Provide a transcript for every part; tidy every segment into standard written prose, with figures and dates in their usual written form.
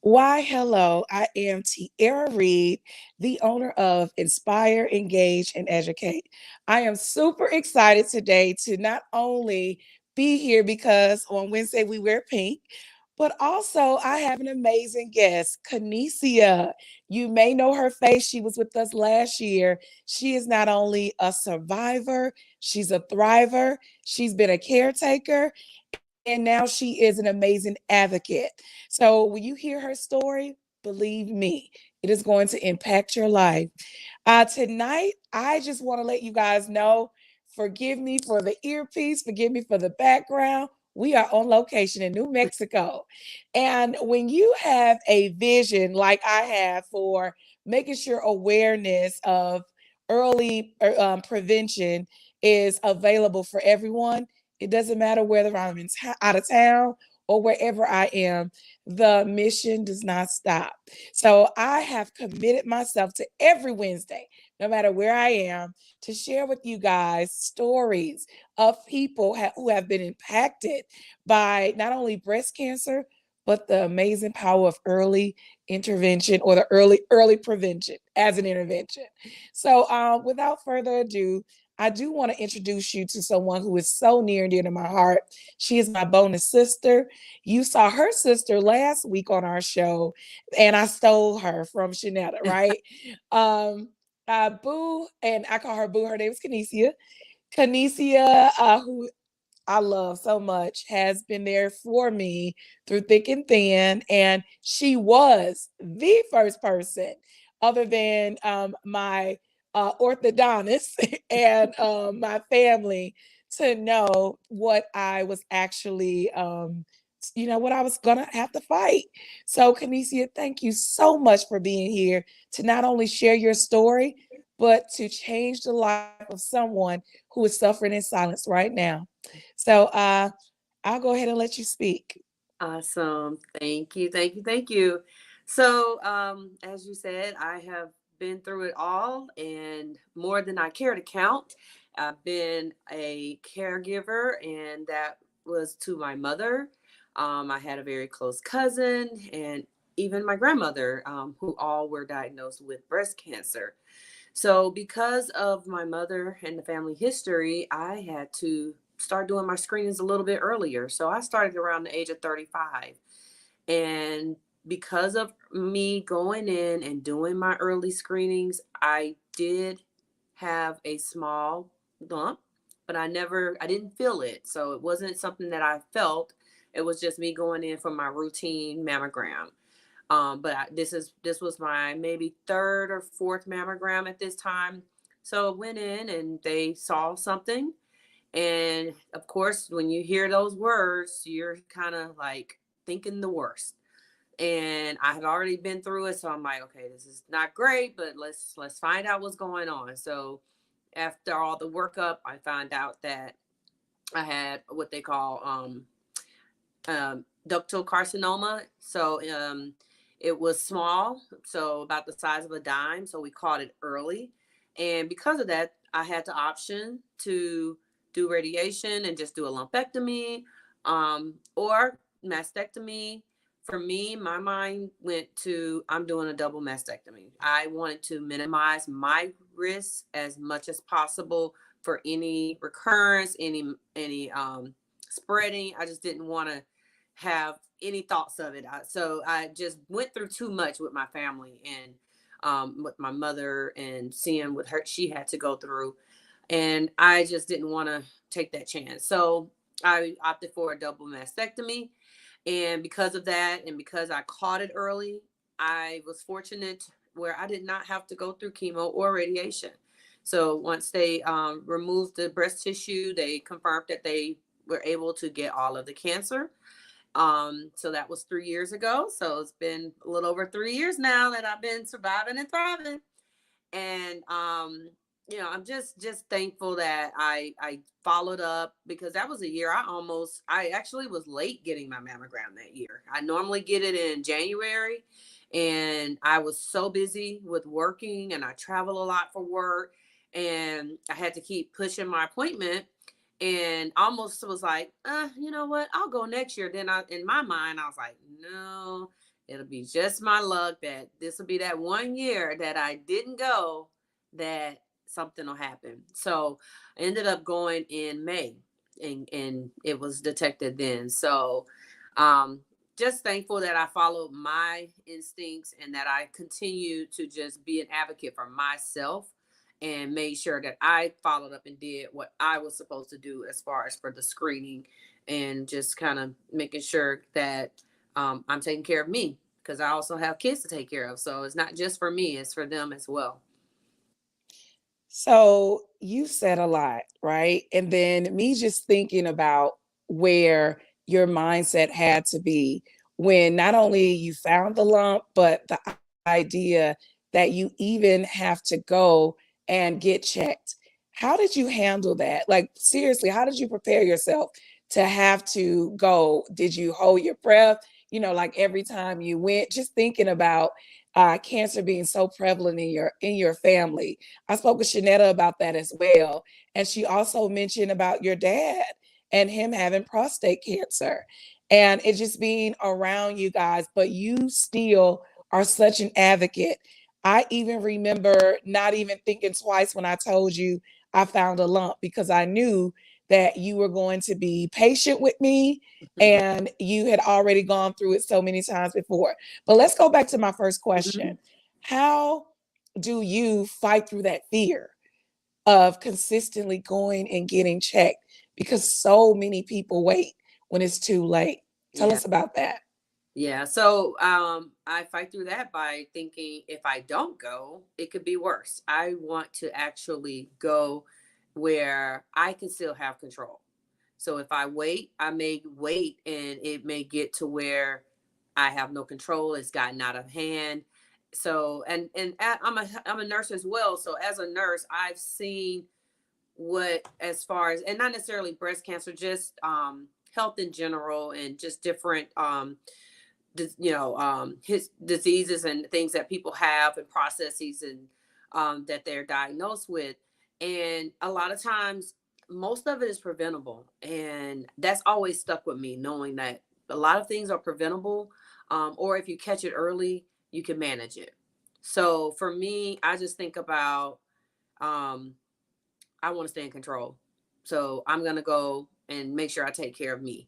Why, hello. I am Tierra Reed, the owner of Inspire, Engage, and Educate. I am super excited today to not only be here because on Wednesday we wear pink, but also I have an amazing guest, Kenecia. You may know her face. She was with us last year. She is not only a survivor, she's a thriver. She's been a caretaker, and now she is an amazing advocate. So when you hear her story, believe me, it is going to impact your life. Tonight, I just want to let you guys know, forgive me for the earpiece, forgive me for the background. We are on location in New Mexico. And when you have a vision like I have for making sure awareness of early prevention is available for everyone, it doesn't matter whether I'm out of town or wherever I am, the mission does not stop. So I have committed myself to every Wednesday, no matter where I am, to share with you guys stories of people who have been impacted by not only breast cancer, but the amazing power of early intervention, or the early prevention as an intervention. So without further ado, I do want to introduce you to someone who is so near and dear to my heart. She is my bonus sister. You saw her sister last week on our show, and I stole her from Shanetta, right? Boo, and I call her Boo. Her name is Kenecia. Kenecia, who I love so much, has been there for me through thick and thin. And she was the first person, other than my orthodontist and my family, to know what I was actually, what I was going to have to fight. So, Kenecia, thank you so much for being here to not only share your story, but to change the life of someone who is suffering in silence right now. So I'll go ahead and let you speak. Awesome. Thank you. Thank you. Thank you. So, as you said, I have been through it all and more than I care to count. I've been a caregiver, and that was to my mother. I had a very close cousin and even my grandmother, who all were diagnosed with breast cancer. So, because of my mother and the family history, I had to start doing my screenings a little bit earlier. So, I started around the age of 35. And because of me going in and doing my early screenings, I did have a small lump, but I didn't feel it. So, it wasn't something that I felt. It was just me going in for my routine mammogram. This was my maybe third or fourth mammogram at this time. So I went in and they saw something. And of course, when you hear those words, you're kind of like thinking the worst. And I had already been through it, so I'm like, okay, this is not great, but let's find out what's going on. So after all the workup, I found out that I had what they call ductal carcinoma. So it was small, so about the size of a dime. So we caught it early. And because of that, I had the option to do radiation and just do a lumpectomy, or mastectomy. For me, my mind went to I'm doing a double mastectomy. I wanted to minimize my risk as much as possible for any recurrence, any spreading. I just didn't want to have any thoughts of it. So I just went through too much with my family and with my mother and seeing what her she had to go through, and I just didn't want to take that chance. So I opted for a double mastectomy, and because of that, and because I caught it early, I was fortunate where I did not have to go through chemo or radiation. So once they removed the breast tissue, they confirmed that they were able to get all of the cancer. So that was 3 years ago. So it's been a little over 3 years now that I've been surviving and thriving. And I'm just thankful that I followed up, because that was a year I actually was late getting my mammogram that year. I normally get it in January, and I was so busy with working, and I travel a lot for work, and I had to keep pushing my appointment, and almost was like, you know what, I'll go next year. Then in my mind I was like, no, It'll be just my luck that this will be that 1 year that I didn't go, that something will happen. So I ended up going in May, and it was detected then. So um, just thankful that I followed my instincts and that I continued to just be an advocate for myself and made sure that I followed up and did what I was supposed to do as far as for the screening, and just kind of making sure that I'm taking care of me, because I also have kids to take care of. So it's not just for me, it's for them as well. So you said a lot, right? And then me just thinking about where your mindset had to be when not only you found the lump, but the idea that you even have to go and get checked. How did you handle that? Like, seriously, how did you prepare yourself to have to go? Did you hold your breath? Like every time you went, just thinking about cancer being so prevalent in your family. I spoke with Shanetta about that as well. And she also mentioned about your dad and him having prostate cancer and it just being around you guys, but you still are such an advocate. I even remember not even thinking twice when I told you I found a lump because I knew that you were going to be patient with me and you had already gone through it so many times before. But let's go back to my first question. How do you fight through that fear of consistently going and getting checked because so many people wait when it's too late? Tell Yeah. us about that. Yeah. So I fight through that by thinking if I don't go, it could be worse. I want to actually go where I can still have control. So if I wait, I may wait and it may get to where I have no control. It's gotten out of hand. So I'm a nurse as well. So as a nurse, I've seen what, as far as, and not necessarily breast cancer, just health in general, and just different his diseases and things that people have and processes, and that they're diagnosed with. And a lot of times, most of it is preventable, and that's always stuck with me, knowing that a lot of things are preventable, or if you catch it early, you can manage it. So for me, I just think about, um, I want to stay in control. So I'm gonna go and make sure I take care of me,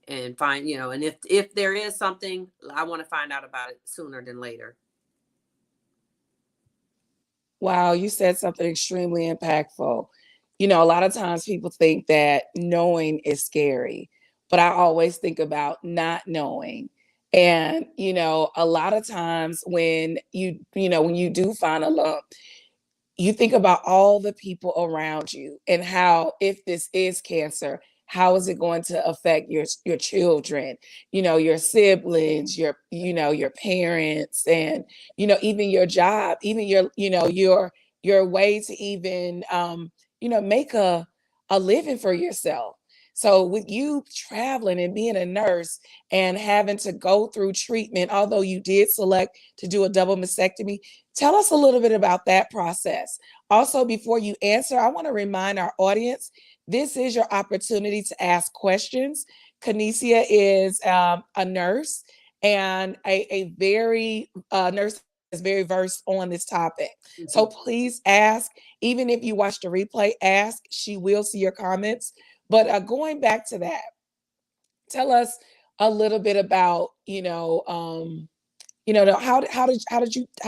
and find, and if there is something, I want to find out about it sooner than later. Wow, you said something extremely impactful. A lot of times people think that knowing is scary, but I always think about not knowing. And, a lot of times when you do find a lump, you think about all the people around you and how if this is cancer, how is it going to affect your children, your siblings, your parents, and even your job, even your way to even make a living for yourself. So with you traveling and being a nurse and having to go through treatment, although you did select to do a double mastectomy, tell us a little bit about that process. Also, before you answer, I want to remind our audience this is your opportunity to ask questions. Kenecia is a nurse and a very nurse that is very versed on this topic. So Mhm. please ask. Even if you watch the replay, ask. She will see your comments. But going back to that, tell us a little bit about how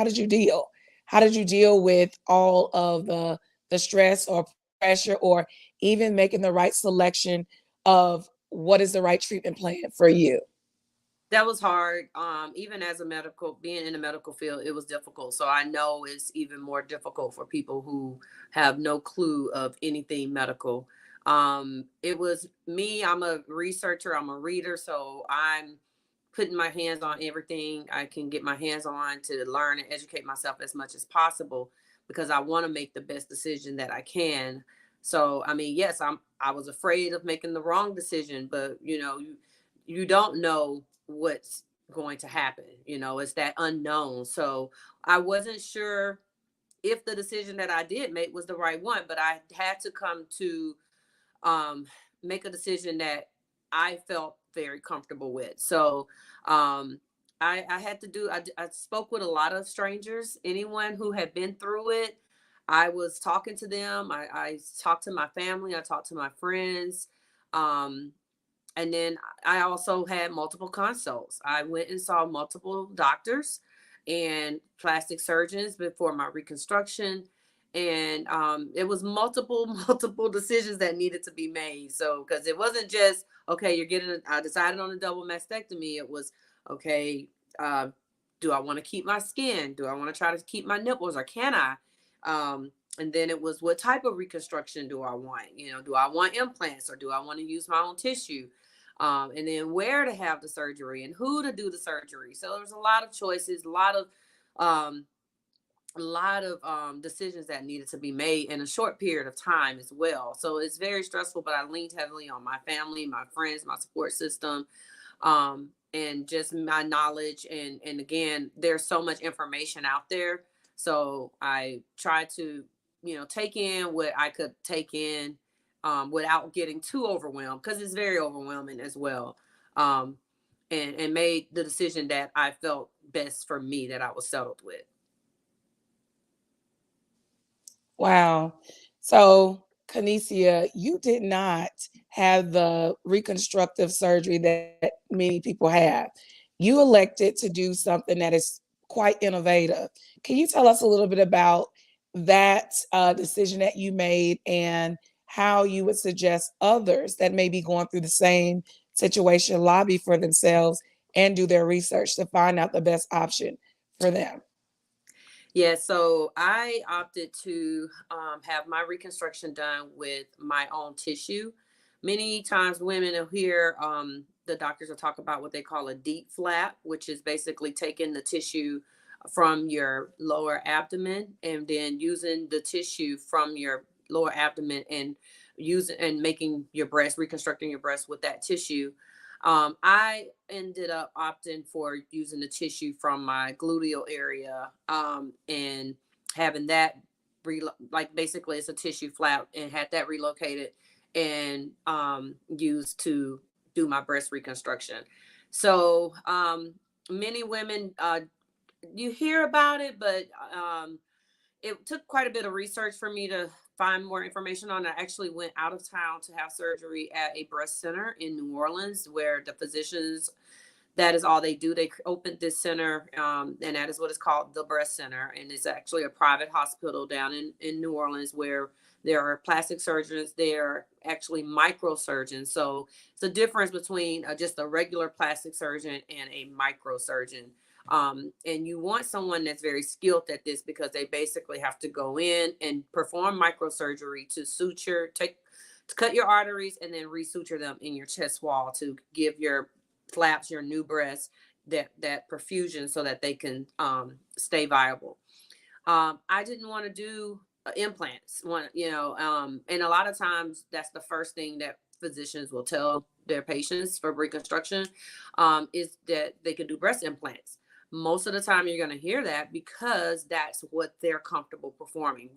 did you deal? How did you deal with all of the stress or pressure or even making the right selection of what is the right treatment plan for you? That was hard. Even as a medical, being in the medical field, it was difficult. So I know it's even more difficult for people who have no clue of anything medical. It was me. I'm a researcher. I'm a reader. So I'm putting my hands on everything I can get my hands on to learn and educate myself as much as possible, because I want to make the best decision that I can. So I mean, yes, I was afraid of making the wrong decision, but you don't know what's going to happen. It's that unknown. So I wasn't sure if the decision that I did make was the right one, but I had to come to um, make a decision that I felt very comfortable with. So um, I had to do, I spoke with a lot of strangers, anyone who had been through it. I was talking to them. I talked to my family. I talked to my friends. Um, and then I also had multiple consults. I went and saw multiple doctors and plastic surgeons before my reconstruction. And it was multiple, multiple decisions that needed to be made. So, because it wasn't just, okay, I decided on a double mastectomy. It was, okay, uh, do I want to keep my skin? Do I want to try to keep my nipples or can I? And then it was, what type of reconstruction do I want? Do I want implants or do I want to use my own tissue? And then where to have the surgery and who to do the surgery. So there was a lot of choices, um, decisions that needed to be made in a short period of time as well. So it's very stressful, but I leaned heavily on my family, my friends, my support system, and just my knowledge. And again, there's so much information out there. So I tried to, take in what I could take in, without getting too overwhelmed, because it's very overwhelming as well. Um, and made the decision that I felt best for me, that I was settled with. Wow. So, Kenecia, you did not have the reconstructive surgery that many people have. You elected to do something that is quite innovative. Can you tell us a little bit about that decision that you made and how you would suggest others that may be going through the same situation lobby for themselves and do their research to find out the best option for them? Yeah, so I opted to have my reconstruction done with my own tissue. Many times, women will hear the doctors will talk about what they call a deep flap, which is basically taking the tissue from your lower abdomen and then using the tissue from your lower abdomen and using and making your breast, reconstructing your breast with that tissue. I ended up opting for using the tissue from my gluteal area, and having that like basically it's a tissue flap, and had that relocated and used to do my breast reconstruction. So many women, you hear about it, but it took quite a bit of research for me to find more information on. I actually went out of town to have surgery at a breast center in New Orleans, where the physicians, that is all they do. They opened this center, and that is what it's called, the breast center. And it's actually a private hospital down in New Orleans, where there are plastic surgeons. There are actually microsurgeons. So it's a difference between just a regular plastic surgeon and a microsurgeon. And you want someone that's very skilled at this, because they basically have to go in and perform microsurgery to to cut your arteries and then resuture them in your chest wall to give your flaps, your new breasts, that perfusion so that they can stay viable. I didn't want to do implants. And a lot of times that's the first thing that physicians will tell their patients for reconstruction, is that they can do breast implants. Most of the time, you're going to hear that because that's what they're comfortable performing.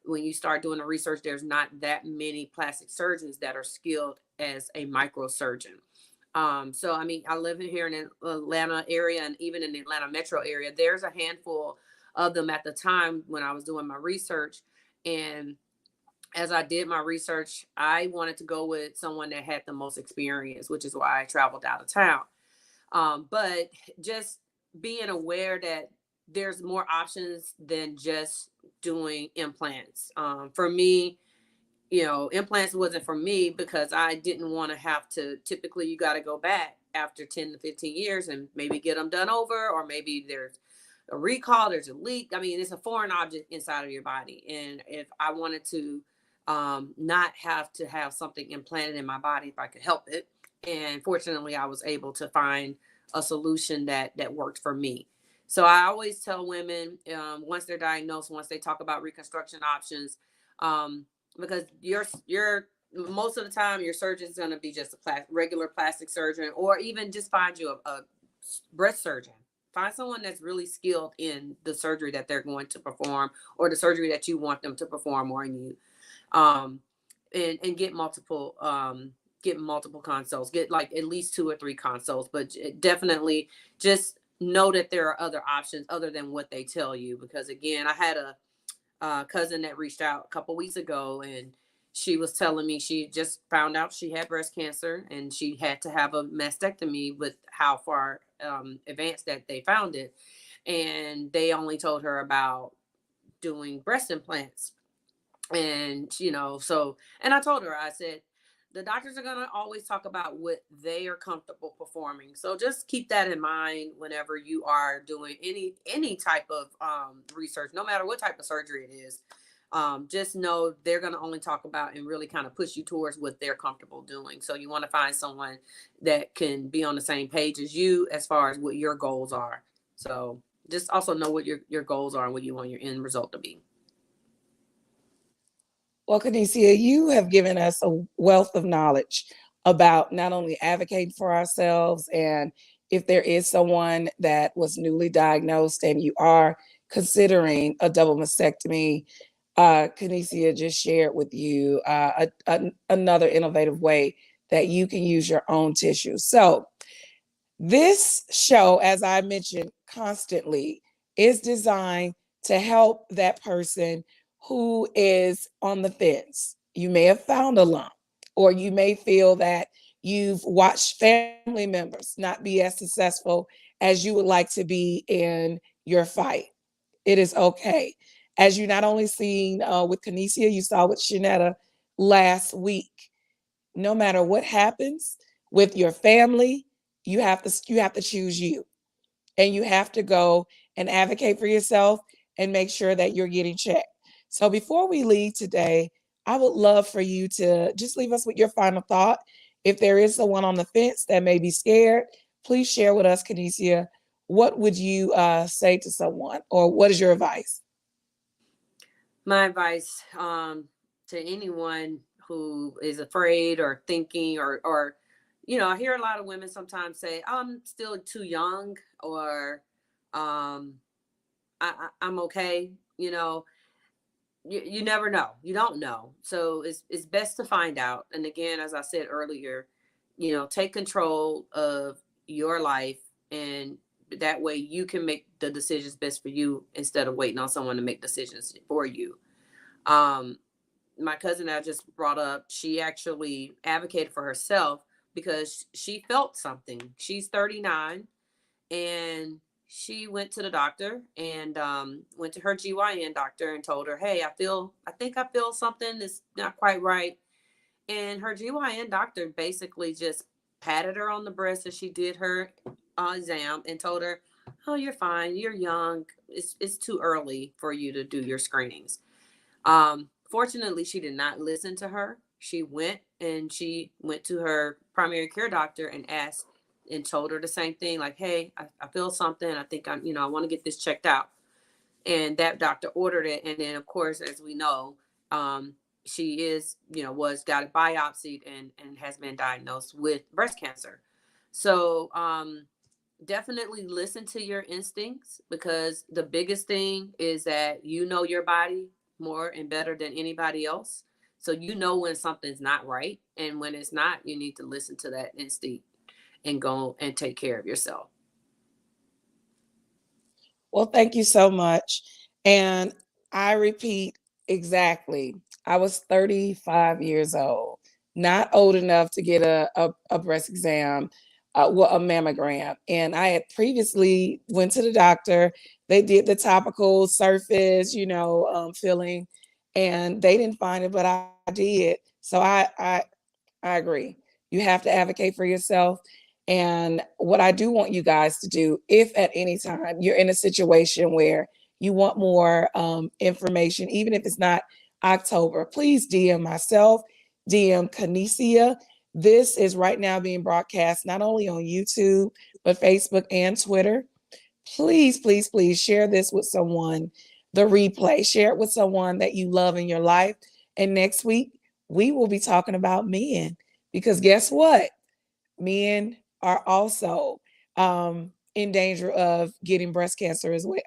When you start doing the research, there's not that many plastic surgeons that are skilled as a microsurgeon. So I mean, I live in here in the Atlanta area, and even in the Atlanta metro area, there's a handful of them at the time when I was doing my research. And as I did my research, I wanted to go with someone that had the most experience, which is why I traveled out of town. But just being aware that there's more options than just doing implants. For me, implants wasn't for me, because I didn't want to have to. Typically, you got to go back after 10 to 15 years and maybe get them done over, or maybe there's a recall, there's a leak. I mean, it's a foreign object inside of your body. And if I wanted to not have to have something implanted in my body, if I could help it. And fortunately, I was able to find a solution that worked for me. So I always tell women, once they're diagnosed, once they talk about reconstruction options, um, because you're most of the time your surgeon is going to be just a regular plastic surgeon, or even just find you a breast surgeon. Find someone that's really skilled in the surgery that they're going to perform, or the surgery that you want them to perform on you. um, and get multiple get multiple consults, get like at least 2 or 3 consults, but definitely just know that there are other options other than what they tell you. Because again, I had a cousin that reached out a couple weeks ago, and she was telling me she just found out she had breast cancer and she had to have a mastectomy with how far advanced that they found it. And they only told her about doing breast implants. And, so, and I told her, I said, the doctors are going to always talk about what they are comfortable performing. So just keep that in mind whenever you are doing any type of research, no matter what type of surgery it is. Just know they're going to only talk about and really kind of push you towards what they're comfortable doing. So you want to find someone that can be on the same page as you as far as what your goals are. So just also know what your goals are and what you want your end result to be. Well, Kenecia, you have given us a wealth of knowledge about not only advocating for ourselves, and if there is someone that was newly diagnosed and you are considering a double mastectomy, Kenecia just shared with you another innovative way that you can use your own tissue. So, this show, as I mentioned constantly, is designed to help that person who is on the fence. You may have found a lump, or you may feel that you've watched family members not be as successful as you would like to be in your fight. It is okay. As you not only seen with Kenecia, you saw with Shanetta last week. No matter what happens with your family, you have to choose you, and you have to go and advocate for yourself and make sure that you're getting checked. So before we leave today, I would love for you to just leave us with your final thought. If there is someone on the fence that may be scared, please share with us, Kenecia. What would you say to someone, or what is your advice? My advice to anyone who is afraid or thinking or I hear a lot of women sometimes say, I'm still too young, or um, I'm okay. You never know. You don't know. So it's best to find out. And again, as I said earlier, take control of your life, and that way you can make the decisions best for you instead of waiting on someone to make decisions for you. Um, my cousin that I just brought up, she actually advocated for herself because she felt something. She's 39, and she went to the doctor and went to her GYN doctor and told her, "Hey, I think I feel something that's not quite right." And her GYN doctor basically just patted her on the breast as she did her exam and told her, "Oh, you're fine. You're young. It's too early for you to do your screenings." Fortunately, she did not listen to her. She went to her primary care doctor and asked and told her the same thing, like, "Hey, I feel something. I think I want to get this checked out." And that doctor ordered it. And then, of course, as we know, she was got it biopsied and has been diagnosed with breast cancer. So, definitely listen to your instincts, because the biggest thing is that you know your body more and better than anybody else. So you know when something's not right, and when it's not, you need to listen to that instinct and go and take care of yourself. Well, thank you so much. And I repeat exactly, I was 35 years old, not old enough to get a breast exam, well, a mammogram. And I had previously went to the doctor. They did the topical surface, filling, and they didn't find it, but I did. So I agree. You have to advocate for yourself. And what I do want you guys to do, if at any time you're in a situation where you want more information, even if it's not October, please DM myself, DM Kenecia. This is right now being broadcast not only on YouTube, but Facebook and Twitter. Please, please, please share this with someone, the replay. Share it with someone that you love in your life. And next week, we will be talking about men, because guess what? Men are also in danger of getting breast cancer as well.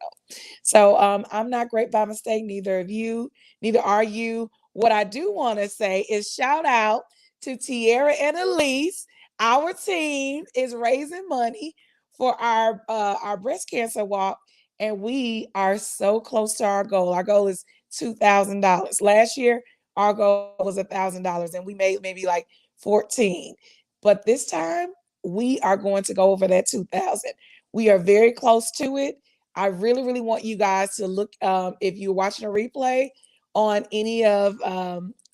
So I'm not great by mistake. Neither of you, neither are you. What I do want to say is shout out to Tiara and Elise. Our team is raising money for our breast cancer walk, and we are so close to our goal. Our goal is $2,000. Last year, our goal was $1,000, and we made maybe like 14. But this time, we are going to go over that 2,000. We are very close to it. I really, really want you guys to look, if you're watching a replay on any of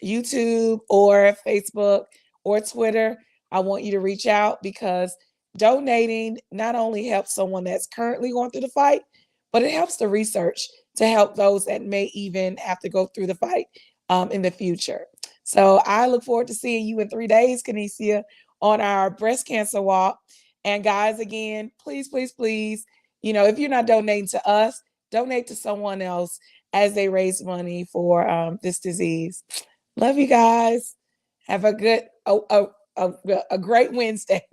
YouTube or Facebook or Twitter, I want you to reach out because donating not only helps someone that's currently going through the fight, but it helps the research to help those that may even have to go through the fight in the future. So I look forward to seeing you in 3 days, Kenecia, on our breast cancer walk. And guys, again, please, please, please, if you're not donating to us, donate to someone else as they raise money for this disease. Love you guys. Have a good, a great Wednesday.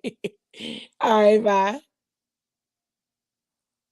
All right, bye.